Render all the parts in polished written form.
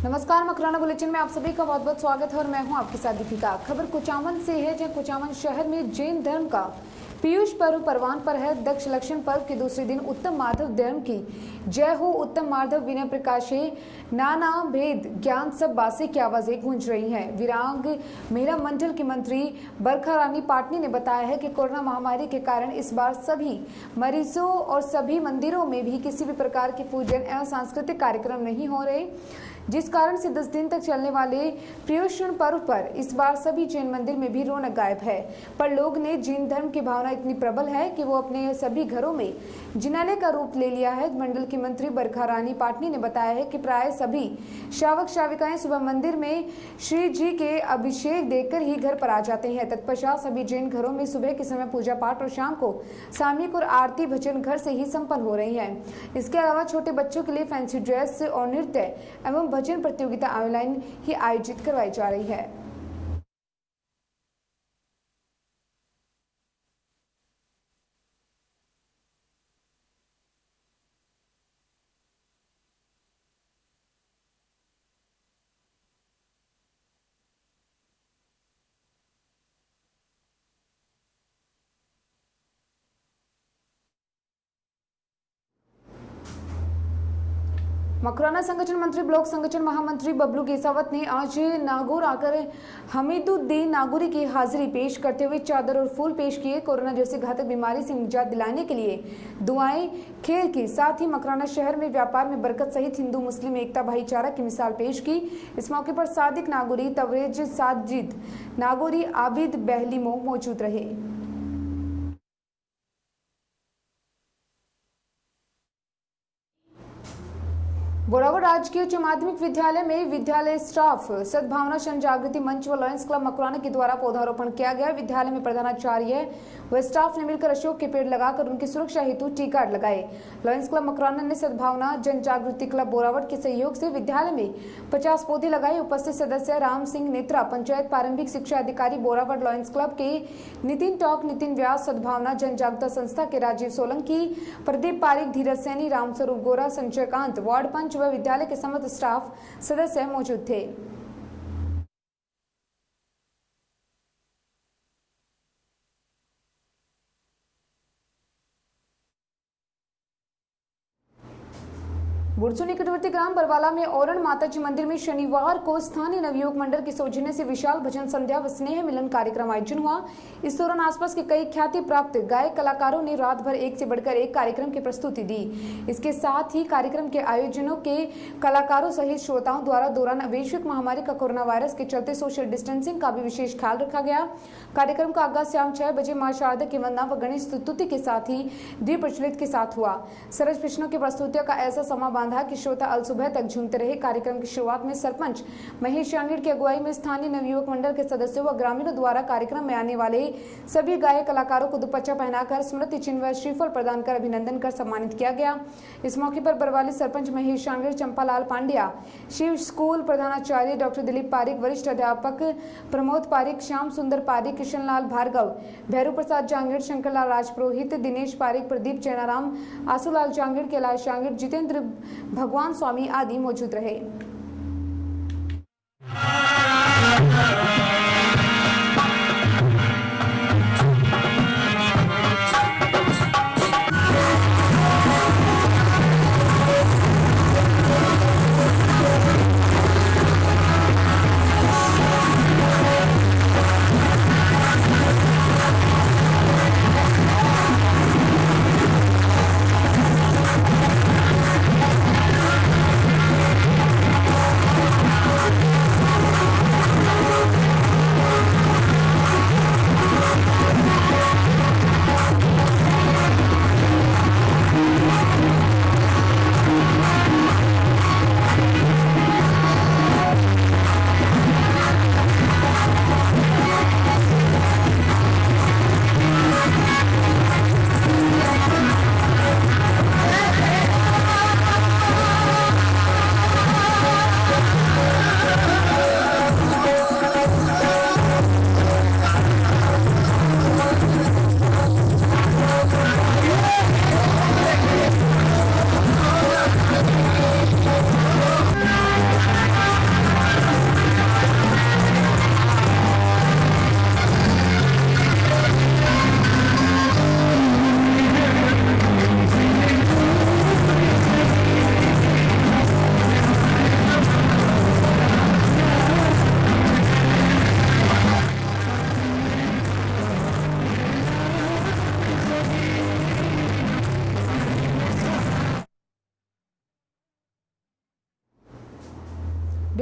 नमस्कार, मकराना बुलेटिन में आप सभी का बहुत बहुत स्वागत है और मैं हूं आपके साथ दीपिका। खबर कुचामन से है, जहां कुचामन शहर में जैन धर्म का पीयूष पर्व परवान पर है। दक्ष लक्षण पर्व के दूसरे दिन उत्तम माधव धर्म की जय हो, उत्तम माधव विनय प्रकाशे, नाना भेद ज्ञान सब बासे की आवाजें गूंज रही हैं। विरांग मेरा मंडल की मंत्री बरखा रानी पाटनी ने बताया है कि कोरोना महामारी के कारण इस बार सभी मरीजों और सभी मंदिरों में भी किसी भी प्रकार के पूजन एवं सांस्कृतिक कार्यक्रम नहीं हो रहे, जिस कारण से 10 दिन तक चलने वाले पीयूषण पर्व पर इस बार सभी जैन मंदिर में भी रौनक गायब है। पर लोग ने जैन धर्म की भावना इतनी प्रबल है कि वो अपने सभी घरों में जिनालय का रूप ले लिया है। मंडल की मंत्री बरखा रानी पाटनी ने बताया है कि प्राय सभी श्रावक श्राविकाएं सुबह मंदिर में श्री जी के अभिषेक देखकर ही घर पर आ जाते हैं। तत्पश्चात सभी जैन घरों में सुबह के समय पूजा पाठ और शाम को सामूहिक और आरती भजन घर से ही संपन्न हो रही है। इसके अलावा छोटे बच्चों के लिए फैंसी ड्रेस और नृत्य एवं भजन प्रतियोगिता ऑनलाइन ही आयोजित करवाई जा रही है। मकराना संगठन मंत्री ब्लॉक संगठन महामंत्री बबलू केसावत ने आज नागौर आकर हमीदुद्दीन नागौरी की हाजिरी पेश करते हुए चादर और फूल पेश किए। कोरोना जैसी घातक बीमारी से निजात दिलाने के लिए दुआएं खेल की, साथ ही मकराना शहर में व्यापार में बरकत सहित हिंदू मुस्लिम एकता भाईचारा की मिसाल पेश की। इस मौके पर सादिक नागौरी, तवरेज साजिद नागौरी, आबिद बहलीमो मौजूद रहे। बोरावड़ राजकीय उच्च माध्यमिक विद्यालय में विद्यालय स्टाफ सद्भावना जन जागृति मंच व लॉयंस क्लब मकराना के द्वारा पौधारोपण किया गया। विद्यालय में प्रधानाचार्य व स्टाफ ने मिलकर अशोक के पेड़ लगाकर उनकी सुरक्षा हेतु टी गार्ड लगाए। लॉयंस क्लब मकराना ने सद्भावना जन जागृति क्लब बोरावड़ के सहयोग से विद्यालय में 50 पौधे लगाए। उपस्थित सदस्य राम सिंह नेत्रा, पंचायत प्रारंभिक शिक्षा अधिकारी बोरावड़, लॉयंस क्लब के नितिन टॉक, नितिन व्यास, सद्भावना जन जागृता संस्था के राजीव सोलंकी, प्रदीप पारिक, धीरज सैनी, रामस्वरूप गोरा, संजय कांत, वार्ड पंच व विद्यालय के समस्त स्टाफ सदस्य मौजूद थे। बुरसू निकटवर्ती ग्राम बरवाला में औरण माताजी मंदिर में शनिवार को स्थानीय नवयुवक मंडल के सौजन्य से विशाल भजन संध्या व स्नेह मिलन कार्यक्रम आयोजन हुआ। इस दौरान आसपास के कई ख्याति प्राप्त गायक कलाकारों ने रात भर एक से बढ़कर एक कार्यक्रम की प्रस्तुति दी। इसके साथ ही कार्यक्रम के आयोजनों के कलाकारों सहित श्रोताओं द्वारा दौरान वैश्विक महामारी का कोरोना वायरस के चलते सोशल डिस्टेंसिंग का भी विशेष ख्याल रखा गया। कार्यक्रम का आगाज शाम 6 बजे मां शारदा की वंदना व गणेश स्तुति के साथ ही दीप प्रज्वलित के साथ हुआ। सरस कृष्णों की प्रस्तुतियों का ऐसा समा कि श्रोता अल सुबह तक झूमते रहे। कार्यक्रम की शुरुआत में सरपंच महेश शांगिड़ की अगुवाई में स्थानीय नवयुवक मंडल के सदस्यों व ग्रामीणों द्वारा कार्यक्रम में आने वाले सभी गायक कलाकारों को दुपट्टा पहनाकर स्मृति चिन्ह व श्रीफल प्रदान कर अभिनंदन कर सम्मानित किया गया। इस मौके पर बरवाली सरपंच महेश शांगिड़, चंपालाल पांड्या, शिव स्कूल प्रधानाचार्य डॉक्टर दिलीप पारिक, वरिष्ठ अध्यापक प्रमोद पारिक, श्याम सुंदर पारिक, कृष्णलाल भार्गव, भैरू प्रसाद जांगिड़, शंकरलाल राजपुरोहित, दिनेश पारिक, प्रदीप जैनाराम, आसूलाल जांगिड़, कैलाश जांगिड़, जितेंद्र भगवान स्वामी आदि मौजूद रहे।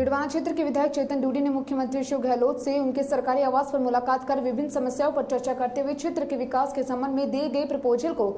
डिडवाना क्षेत्र के विधायक चेतन डूडी ने मुख्यमंत्री अशोक गहलोत से उनके सरकारी आवास पर मुलाकात कर विभिन्न समस्याओं पर चर्चा करते हुए क्षेत्र के विकास के संबंध में दिए गए प्रपोजल को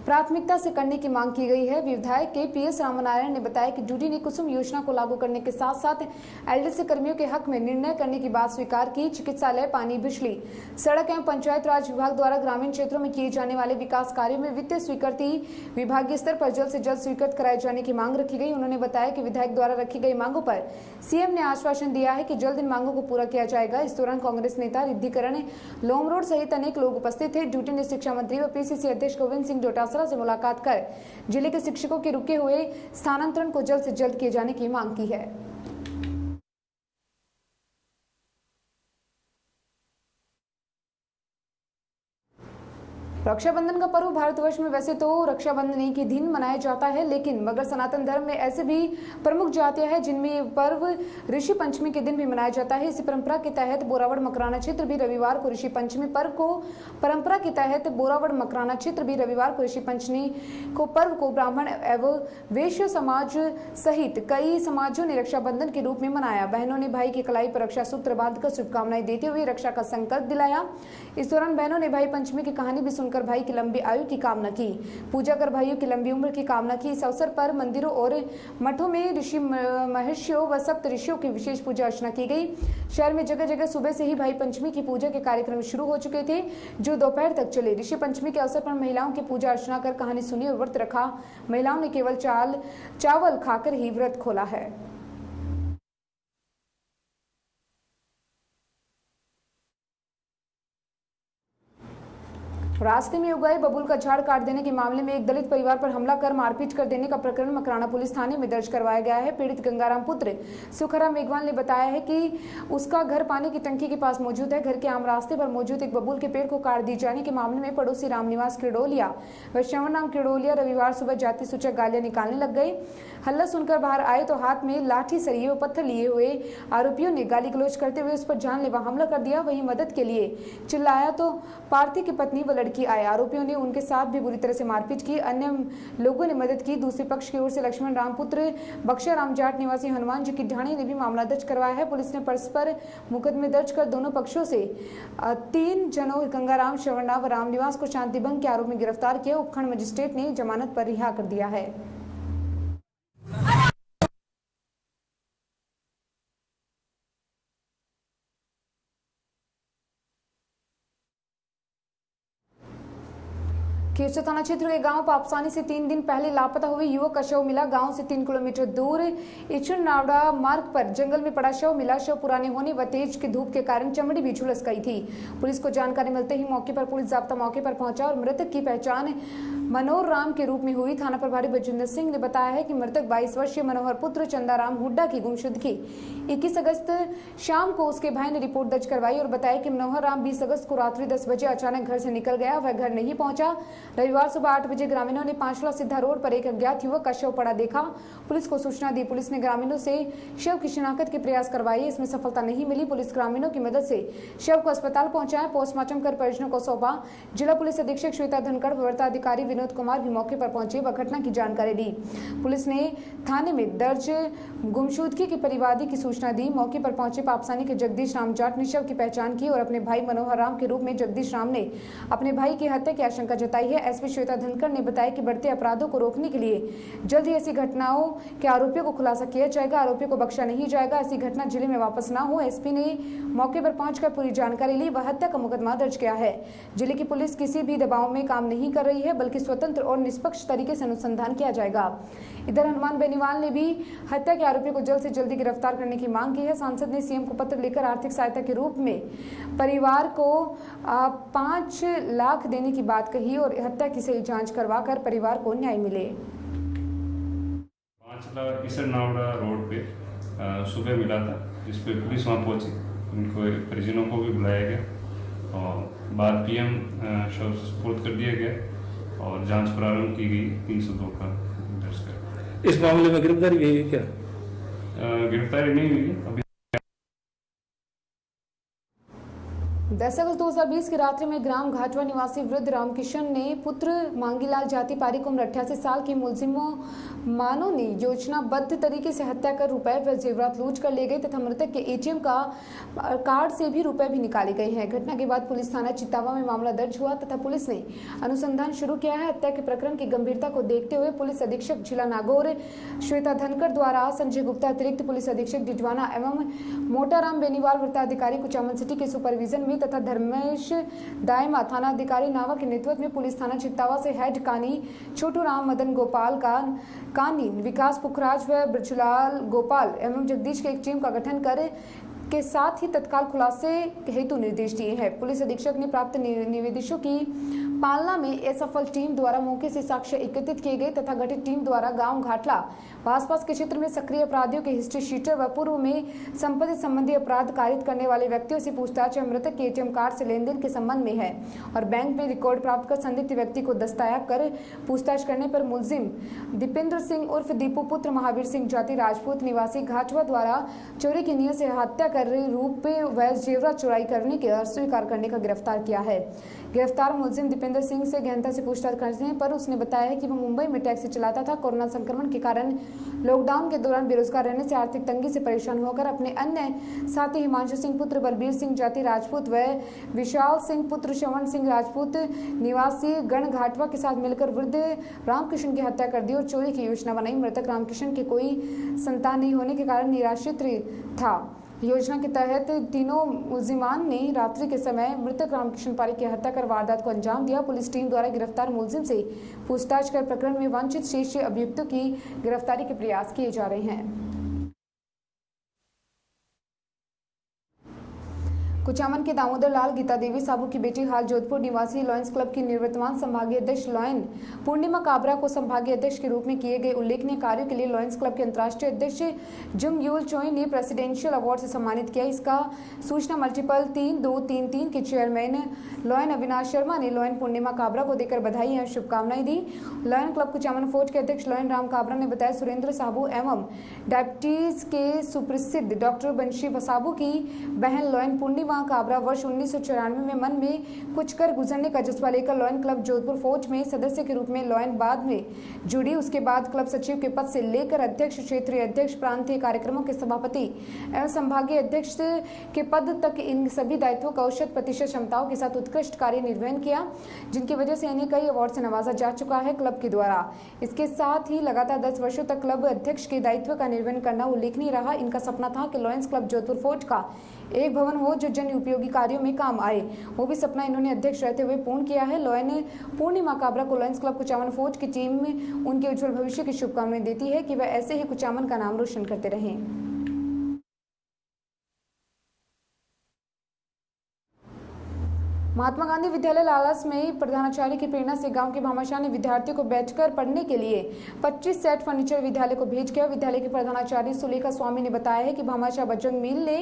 प्राथमिकता से करने की मांग की गई है। विधायक के PS रामनारायण ने बताया कि डूडी ने कुसुम योजना को लागू करने के साथ साथ LDC कर्मियों के हक में निर्णय करने की बात स्वीकार की। चिकित्सालय, पानी, बिजली, सड़क एवं पंचायत राज विभाग द्वारा ग्रामीण क्षेत्रों में किए जाने वाले विकास कार्यों में वित्तीय स्वीकृति विभागीय स्तर पर जल्द से जल्द स्वीकृत कराए जाने की मांग रखी गई। उन्होंने बताया कि विधायक द्वारा रखी गई मांगों पर सीएम ने आश्वासन दिया है कि जल्द इन मांगों को पूरा किया जाएगा। इस दौरान कांग्रेस नेता रिद्धिकरण लोमरोड सहित अनेक लोग उपस्थित थे। डूडी ने शिक्षा मंत्री व PCC अध्यक्ष गोविंद सिंह डोटासरा से मुलाकात कर जिले के शिक्षकों के रुके हुए स्थानांतरण को जल्द से जल्द किए जाने की मांग की है। रक्षाबंधन का पर्व भारतवर्ष में वैसे तो रक्षाबंधन एक ही दिन मनाया जाता है, लेकिन मगर सनातन धर्म में ऐसे भी प्रमुख जातियां हैं जिनमें ये पर्व ऋषि पंचमी के दिन भी मनाया जाता है। इसी परंपरा के तहत बोरावड़ मकराना क्षेत्र भी रविवार को ऋषि पंचमी पर्व को ब्राह्मण एवं वैश्य समाज सहित कई समाजों ने रक्षाबंधन के रूप में मनाया। बहनों ने भाई की कलाई पर रक्षा सूत्र बांधकर शुभकामनाएं देते हुए रक्षा का संकल्प दिलाया। इस दौरान बहनों ने भाई पंचमी की कहानी भी सुनकर भाई की लंबी आयु की कामना की, पूजा कर भाइयों की लंबी उम्र की कामना की। इस अवसर पर मंदिरों और मठों में ऋषि महर्षियों व सप्त ऋषियों की विशेष पूजा अर्चना की गई। शहर में जगह जगह सुबह से ही भाई पंचमी की पूजा के कार्यक्रम शुरू हो चुके थे, जो दोपहर तक चले। ऋषि पंचमी के अवसर पर महिलाओं की पूजा अर्चना कर कहानी सुनी और व्रत रखा। महिलाओं ने केवल चावल खाकर ही व्रत खोला है। रास्ते में उगाए बबूल का झाड़ काट देने के मामले में एक दलित परिवार पर हमला कर मारपीट कर देने का प्रकरण मकराना पुलिस थाने में दर्ज करवाया गया है। पीड़ित गंगाराम पुत्र सुखराम मेघवाल ने बताया है कि उसका घर पानी की टंकी के पास मौजूद है। घर के आम रास्ते पर मौजूद एक बबूल के पेड़ को काट दिए जाने के मामले में पड़ोसी रामनिवास किरडोलिया व श्रवण नाम किरडोलिया रविवार सुबह जाति सूचक गालियां निकालने लग गए। हल्ला सुनकर बाहर आए तो हाथ में लाठी, सरिये व पत्थर लिए हुए आरोपियों ने गाली गलौज करते हुए उस पर जानलेवा हमला कर दिया। वहीं मदद के लिए चिल्लाया तो पार्थी की पत्नी व लड़की आए। आरोपियों ने उनके साथ भी बुरी तरह से मारपीट की। अन्य लोगों ने मदद की। दूसरे पक्ष की ओर से लक्ष्मण राम पुत्र बक्शा राम जाट निवासी हनुमान जी की ढाणी ने भी मामला दर्ज करवाया है। पुलिस ने परस्पर मुकदमे दर्ज कर दोनों पक्षों से 3 जनों गंगाराम, श्रवणा व रामनिवास को शांति भंग के आरोप में गिरफ्तार किया। उपखंड मजिस्ट्रेट ने जमानत पर रिहा कर दिया है। खीरसा थाना क्षेत्र के गांव पापसानी से 3 दिन पहले लापता हुए युवक का शव मिला। गांव से 3 किलोमीटर दूर इचुनावड़ा मार्ग पर जंगल में पड़ा शव मिला। शव पुराने होने व तेज की धूप के कारण चमड़ी भी झुलस गई थी। पुलिस को जानकारी मिलते ही मौके पर पुलिस जाब्ता मौके पर पहुंचा और मृतक की पहचान मनोहर राम के रूप में हुई। थाना प्रभारी बजिंदर सिंह ने बताया है कि मृतक 22 वर्षीय मनोहर पुत्र चंदाराम हुड्डा की गुमशुदगी 21 अगस्त शाम को उसके भाई ने रिपोर्ट दर्ज करवाई और बताया कि मनोहर राम 20 अगस्त को रात्रि 10 बजे अचानक घर से निकल गया। वह घर नहीं पहुंचा। रविवार सुबह 8 बजे ग्रामीणों ने पांचला सिद्धा रोड पर एक अज्ञात युवक का शव पड़ा देखा। पुलिस को सूचना दी। पुलिस ने ग्रामीणों से शव की शिनाख्त के प्रयास करवाए। इसमें सफलता नहीं मिली। पुलिस ग्रामीणों की मदद से शव को अस्पताल पहुंचाया। पोस्टमार्टम कर परिजनों को सौंपा। जिला पुलिस अधीक्षक श्वेता धनखड़, प्रवर्तन अधिकारी विनोद कुमार भी मौके पर पहुंचे व घटना की जानकारी दी। पुलिस ने थाने में दर्ज गुमशुदगी के परिवादी की सूचना दी। मौके पर पहुंचे पापसानी के जगदीश राम जाट ने शव की पहचान की और अपने भाई मनोहर राम के रूप में जगदीश राम ने अपने भाई की हत्या की आशंका जताई है। एसपी श्वेता धनखड़ ने बताया कि बढ़ते अपराधों को रोकने के लिए जल्द ही ऐसी घटनाओं के आरोपियों को खुलासा किया जाएगा। आरोपियों को बख्शा नहीं जाएगा। ऐसी घटना जिले में वापस न हो। एसपी ने मौके पर पहुंचकर पूरी जानकारी ली व हत्या का मुकदमा दर्ज किया है। जिले की पुलिस किसी भी दबाव में काम नहीं कर रही है, बल्कि स्वतंत्र और निष्पक्ष तरीके से अनुसंधान किया जाएगा। इधर हनुमान बेनीवाल ने भी हत्या के आरोपियों को जल्द से जल्दी गिरफ्तार करने की मांग की है। सांसद ने सीएम को पत्र लिखकर आर्थिक सहायता के रूप में परिवार को 5 लाख देने की बात कही और हत्या की सही जांच करवाकर परिवार को न्याय मिले। 5 लाख इचुनावड़ा रोड पे सुबह मिला था, जिस पे पुलिस वहाँ पहुंची। उनको परिजनों को भी बुलाया गया और बाद PM शव सुपुर्द कर दिया गया और जांच प्रारंभ की गई। 302 का दर्ज कर। इस मामले में गिरफ्तारी हुई है क्या? गिरफ्तारी नहीं हुई अभी। 10 अगस्त 2020 की रात्रि में ग्राम घाटवा निवासी वृद्ध रामकिशन ने पुत्र मांगीलाल जाति पारिक उम्र 88 साल के मुलजिमों मानो ने योजनाबद्ध तरीके से हत्या कर रुपए व जेवरात लूट कर ले गए तथा मृतक के एटीएम का कार्ड से भी रुपए भी निकाले गए हैं। घटना के बाद पुलिस थाना चितावा में मामला दर्ज हुआ तथा पुलिस ने अनुसंधान शुरू किया है। हत्या के प्रकरण की गंभीरता को देखते हुए पुलिस अधीक्षक जिला नागौर श्वेता धनखड़ द्वारा संजय गुप्ता अतिरिक्त पुलिस अधीक्षक डिडवाना एवं मोटाराम बेनीवाल वृत्ताधिकारी कुचामन सिटी के सुपरविजन में तथा धर्मेश दायमा थाना अधिकारी नावा के नेतृत्व में पुलिस थाना चित्तावा से हेड कानी छोटू राम मदन गोपाल का कानी विकास पुखराज व ब्रजलाल गोपाल एवं जगदीश के एक टीम का गठन कर के साथ ही तत्काल खुलासे हेतु निर्देश दिए हैं। पुलिस अधीक्षक ने प्राप्त निवेदकों की पालना में असफल टीम द्वारा मौके से साक्ष्य एकत्रित किए गए तथा गठित टीम द्वारा गांव घाटला व आसपास के क्षेत्र में सक्रिय अपराधियों के हिस्ट्री शीटर व पूर्व में संपत्ति संबंधी अपराध कारित करने वाले व्यक्तियों से पूछताछ एवं मृतक के एटीएम कार्ड से लेन देन के संबंध में है और बैंक में रिकॉर्ड प्राप्त कर संदिग्ध व्यक्ति को दस्तयाब कर पूछताछ करने पर मुलजिम दीपेंद्र सिंह उर्फ दीपू पुत्र महावीर सिंह जाति राजपूत निवासी घाटवा द्वारा चोरी की नीयत से हत्या कर रूप व जेवरात चुराई करने के अस्वीकार करने का गिरफ्तार किया है। गिरफ्तार मुलजिम दीपेंद्र सिंह से गहनता से पूछताछ करने पर उसने बताया है कि वह मुंबई में टैक्सी चलाता था। कोरोना संक्रमण के कारण लॉकडाउन के दौरान बेरोजगार रहने से आर्थिक तंगी से परेशान होकर अपने अन्य साथी हिमांशु सिंह पुत्र बलबीर सिंह जाति राजपूत व विशाल सिंह पुत्र श्रवण सिंह राजपूत निवासी गण घाटवा के साथ मिलकर वृद्ध रामकिशन की हत्या कर दी और चोरी की योजना बनाई। मृतक रामकिशन के कोई संतान नहीं होने के कारण निराश्रित था। योजना के तहत तीनों मुलजिमान ने रात्रि के समय मृतक रामकिशन पारिक की हत्या कर वारदात को अंजाम दिया। पुलिस टीम द्वारा गिरफ्तार मुलजिम से पूछताछ कर प्रकरण में वांछित शेष अभियुक्तों की गिरफ्तारी के प्रयास किए जा रहे हैं। कुचामन के दामोदर लाल गीता देवी साबू की बेटी हाल जोधपुर निवासी लॉयंस क्लब की निवर्तमान संभागीय अध्यक्ष लॉयन पूर्णिमा काबरा को संभागीय अध्यक्ष के रूप में किए गए उल्लेखनीय कार्यों के लिए लॉयंस क्लब के अंतर्राष्ट्रीय अध्यक्ष जुंग यूल चोई ने प्रेसिडेंशियल अवार्ड से सम्मानित किया। इसका सूचना मल्टीपल 3233 के चेयरमैन लॉयन अविनाश शर्मा ने लॉयन पूर्णिमा काबरा को देकर बधाई एवं शुभकामनाएं दी। लॉयन क्लब कुचामन फोर्ट के अध्यक्ष लॉयन राम काबरा ने बताया सुरेंद्र साबू एवं डायबिटीज के सुप्रसिद्ध डॉक्टर बंशी साबू की बहन लॉयन पूर्णिमा काबरा वर्ष 1994 में मन में कुछ कर गुजरने का जज्बा लेकर लॉयन क्लब जोधपुर फोर्ट में सदस्य के रूप में लॉयन बाद में जुड़ी। उसके बाद क्लब सचिव के पद से लेकर अध्यक्ष, क्षेत्रीय अध्यक्ष, प्रांतीय कार्यक्रमों के सभापति एवं संभागीय अध्यक्ष के पद तक इन सभी दायित्वों का 100% क्षमताओं के साथ उत्कृष्ट कार्य निर्वहन किया, जिनकी वजह से इन्हें कई अवार्ड से नवाजा जा चुका है क्लब के द्वारा। इसके साथ ही लगातार 10 वर्षों तक क्लब अध्यक्ष के दायित्व का निर्वहन करना उल्लेखनीय रहा। इनका सपना था कि लॉयंस क्लब जोधपुर फोर्ट का एक भवन हो जो जन उपयोगी कार्यों में काम आए। वो भी सपना इन्होंने अध्यक्ष रहते हुए पूर्ण किया है। लॉयन पूर्णिमा काबरा को लॉयंस क्लब कुचामन फोर्ट की टीम में उनके उज्जवल भविष्य की शुभकामनाएं देती है कि वह ऐसे ही कुचामन का नाम रोशन करते रहें। महात्मा गांधी विद्यालय लालास में प्रधानाचार्य की प्रेरणा से गांव के भामाशाह ने विद्यार्थियों को बैठकर पढ़ने के लिए 25 सेट फर्नीचर विद्यालय को भेज गया। विद्यालय के प्रधानाचार्य सुलेखा स्वामी ने बताया है कि भामाशाह बजरंग मील ने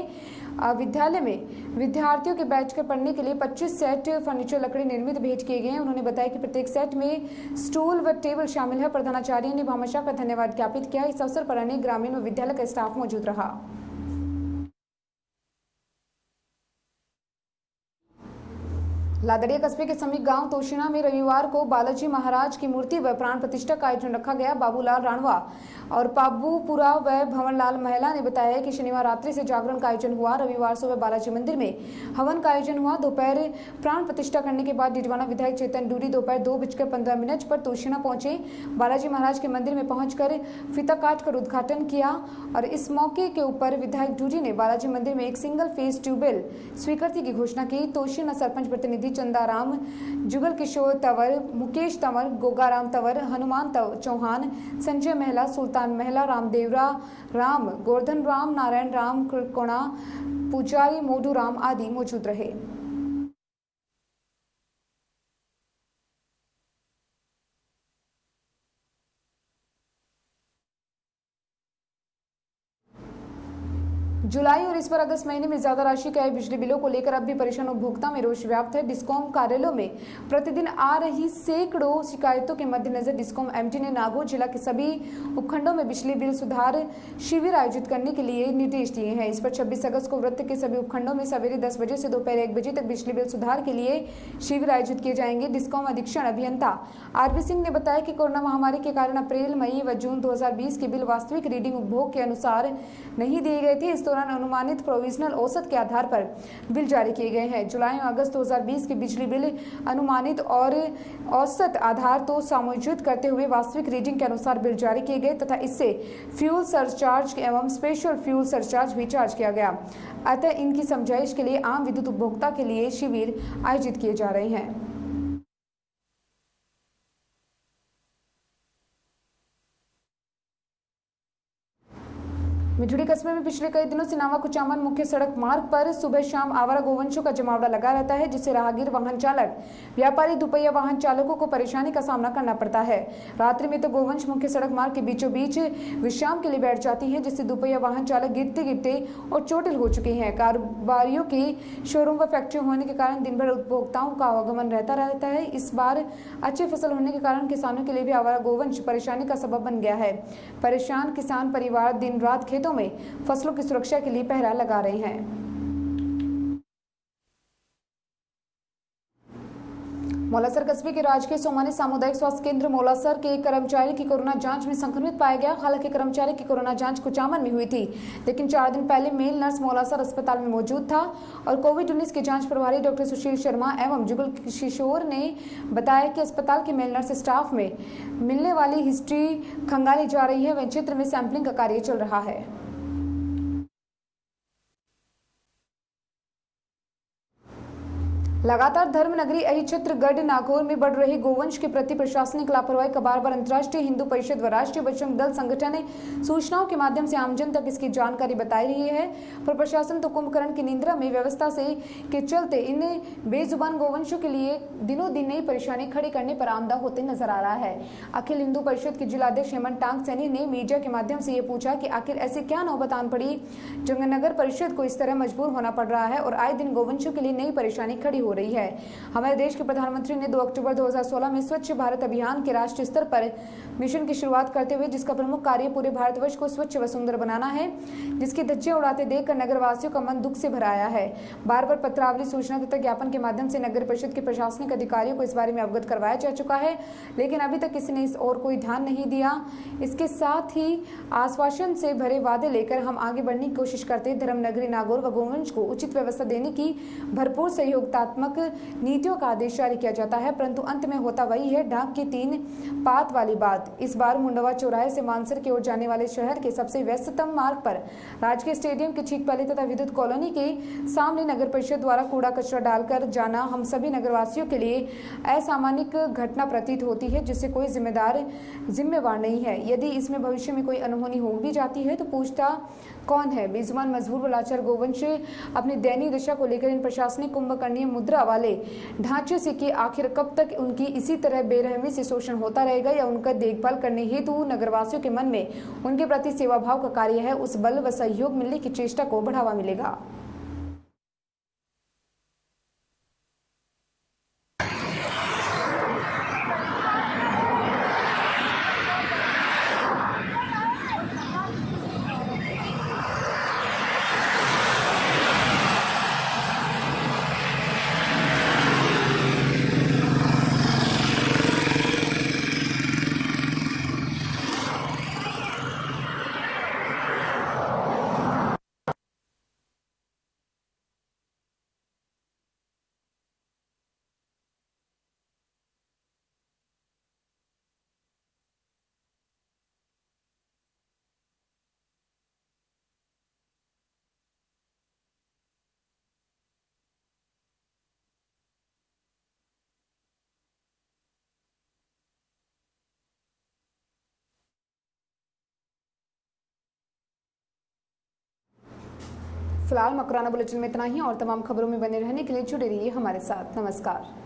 विद्यालय में विद्यार्थियों के बैठकर पढ़ने के लिए 25 सेट फर्नीचर लकड़ी निर्मित भेज किए गए हैं। उन्होंने बताया कि प्रत्येक सेट में स्टूल व टेबल शामिल है। प्रधानाचार्य ने भामाशाह का धन्यवाद ज्ञापित किया। इस अवसर पर अनेक ग्रामीण व विद्यालय का स्टाफ मौजूद रहा। लादड़िया कस्बे के समीप गांव तोशिना में रविवार को बालाजी महाराज की मूर्ति व प्राण प्रतिष्ठा का आयोजन रखा गया। बाबूलाल राणवा और पाबूपुरा व भंवरलाल महिला ने बताया कि शनिवार रात्रि से जागरण का आयोजन हुआ। रविवार सुबह बालाजी मंदिर में हवन का आयोजन हुआ। दोपहर प्राण प्रतिष्ठा करने के बाद डिडवाना विधायक चेतन डूडी दोपहर 2:15 पर तोशिना पहुंचे। बालाजी महाराज के मंदिर में पहुंचकर फीता काट कर उद्घाटन किया और इस मौके के ऊपर विधायक डूडी ने बालाजी मंदिर में एक सिंगल फेज ट्यूबवेल स्वीकृति की घोषणा की। तोशिना सरपंच प्रतिनिधि चंदाराम, जुगल किशोर तंवर, मुकेश तंवर, गोगाराम तंवर, हनुमान चौहान, संजय महिला, सुल्तान महिला, रामदेवरा राम, गोवर्धन राम, नारायण राम, कोणा पुजारी, मोडू राम आदि मौजूद रहे। जुलाई और इस पर अगस्त महीने में ज्यादा राशि के आए बिजली बिलों को लेकर अब भी परेशान उपभोक्ता में रोष व्याप्त है। डिस्कॉम कार्यालयों में प्रतिदिन आ रही सैकड़ों शिकायतों के मद्देनजर डिस्कॉम एमडी ने नागौर जिला के सभी उपखंडों में बिजली बिल सुधार शिविर आयोजित करने के लिए निर्देश दिए हैं। इस पर 26 अगस्त को वृत्त के सभी उपखंडों में सवेरे 10 बजे से दोपहर 1 बजे तक बिजली बिल सुधार के लिए शिविर आयोजित किए जाएंगे। डिस्कॉम अधीक्षण अभियंता आरपी सिंह ने बताया कि कोरोना महामारी के कारण अप्रैल, मई व जून 2020 के बिल वास्तविक रीडिंग उपभोग के अनुसार नहीं दिए गए थे। इस दौरान अनुमानित प्रोविजनल औसत के आधार पर बिल जारी किए गए हैं। जुलाई और अगस्त 2020 के बिजली बिल अनुमानित और औसत आधार तो समायोजित करते हुए वास्तविक रीडिंग के अनुसार बिल जारी किए गए तथा इससे फ्यूल सरचार्ज एवं स्पेशल फ्यूल सरचार्ज भी चार्ज किया गया। अतः इनकी समझाइश के लिए आम विद्युत उपभोक्ता के लिए शिविर आयोजित किए जा रहे हैं। मिठुड़ी कस्बे में पिछले कई दिनों से नावा कुचामन मुख्य सड़क मार्ग पर सुबह शाम आवारा गोवंशों का जमावड़ा लगा रहता है, जिससे राहगीर, वाहन चालक, व्यापारी, दुपहिया वाहन चालकों को परेशानी का सामना करना पड़ता है। रात्रि में तो गोवंश मुख्य सड़क मार्ग के बीचों बीच विश्राम के लिए बैठ जाती हैं, जिससे दुपहिया वाहन चालक गिरते गिरते और चोटिल हो चुके हैं। कारोबारियों की शोरूम व फैक्ट्री होने के कारण दिन भर उपभोक्ताओं का आवागमन रहता है। इस बार अच्छी फसल होने के कारण किसानों के लिए भी आवारा गोवंश परेशानी का सबब बन गया है। परेशान किसान परिवार दिन रात खेतों में फसलों की सुरक्षा के लिए पहरा लगा रहे हैं। मौलासर कस्बे के राजकीय सोमानी सामुदायिक स्वास्थ्य केंद्र मौलासर के एक कर्मचारी की कोरोना जांच में संक्रमित पाया गया। हालांकि कर्मचारी की कोरोना जांच कुचामन में हुई थी, लेकिन 4 दिन पहले मेल नर्स मौलासर अस्पताल में मौजूद था और कोविड-19 की जांच प्रभारी डॉक्टर सुशील शर्मा एवं जुगल किशोर ने बताया कि अस्पताल के मेल नर्स स्टाफ में मिलने वाली हिस्ट्री खंगाली जा रही है। वहीं क्षेत्र में सैंपलिंग का कार्य चल रहा है। लगातार धर्मनगरी अहिच्छत्रगढ़ नागौर में बढ़ रही गोवंश के प्रति प्रशासनिक लापरवाही का बार-बार अंतर्राष्ट्रीय हिंदू परिषद व राष्ट्रीय बजरंग दल संगठन ने सूचनाओं के माध्यम से आमजन तक इसकी जानकारी बताई रही है, पर प्रशासन तो कुंभकर्ण की निंद्रा में व्यवस्था से के चलते इन बेजुबान गोवंशों के लिए दिनों दिन नई परेशानी खड़ी करने पर आमदा होते नजर आ रहा है। अखिल हिंदू परिषद के जिलाध्यक्ष हेमंत टांग सैनी ने मीडिया के माध्यम से ये पूछा कि आखिर ऐसी क्या नौबत आन पड़ी जंगनगर परिषद को इस तरह मजबूर होना पड़ रहा है और आए दिन गोवंशों के लिए नई परेशानी खड़ी हो रही है। हमारे देश के प्रधानमंत्री ने 2 अक्टूबर 2016 में स्वच्छ भारत अभियान के राष्ट्रीय स्तर पर मिशन की शुरुआत करते हुए जिसका प्रमुख कार्य पूरे भारतवर्ष को स्वच्छ व सुंदर बनाना है, जिसकी धज्जियां उड़ाते देखकर नगरवासियों का मन दुख से भर आया है। बार बार पत्रावली, सूचना तथा ज्ञापन के माध्यम से नगर परिषद के प्रशासनिक अधिकारियों को इस बारे में अवगत करवाया जा चुका है, लेकिन अभी तक किसी ने इस ओर कोई ध्यान नहीं दिया। इसके साथ ही आश्वासन से भरे वादे लेकर हम आगे बढ़ने की कोशिश करते धर्मनगरी नागौर व गोवंश को उचित व्यवस्था देने की भरपूर सहयोगात्मक नीतियों का आदेश जारी किया जाता है, परंतु अंत में होता वही है ढाक की 3 पात वाली बात। इस बार मुंडवा चौराहे से मानसर की ओर जाने वाले शहर के सबसे व्यस्ततम मार्ग पर राजकीय स्टेडियम के ठीक पहले तथा विद्युत कॉलोनी के सामने नगर परिषद द्वारा कूड़ा कचरा डालकर जाना हम सभी नगरवासियों के लिए असामान्यिक घटना प्रतीत होती है, जिससे कोई जिम्मेवार नहीं है। यदि इसमें भविष्य में कोई अनहोनी हो भी जाती है तो पूछता कौन है। बेजुबान, मजबूर व लाचार गोवंश अपनी दयनीय दशा को लेकर इन प्रशासनिक कुंभकर्णीय मुद्रा वाले ढांचे से कि आखिर कब तक उनकी इसी तरह बेरहमी से शोषण होता रहेगा या उनका देखभाल करने हेतु नगरवासियों के मन में उनके प्रति सेवा भाव का कार्य है, उस बल व सहयोग मिलने की चेष्टा को बढ़ावा मिलेगा। फिलहाल मकराना बुलेटिन में इतना ही और तमाम खबरों में बने रहने के लिए जुड़े रहिए हमारे साथ। नमस्कार।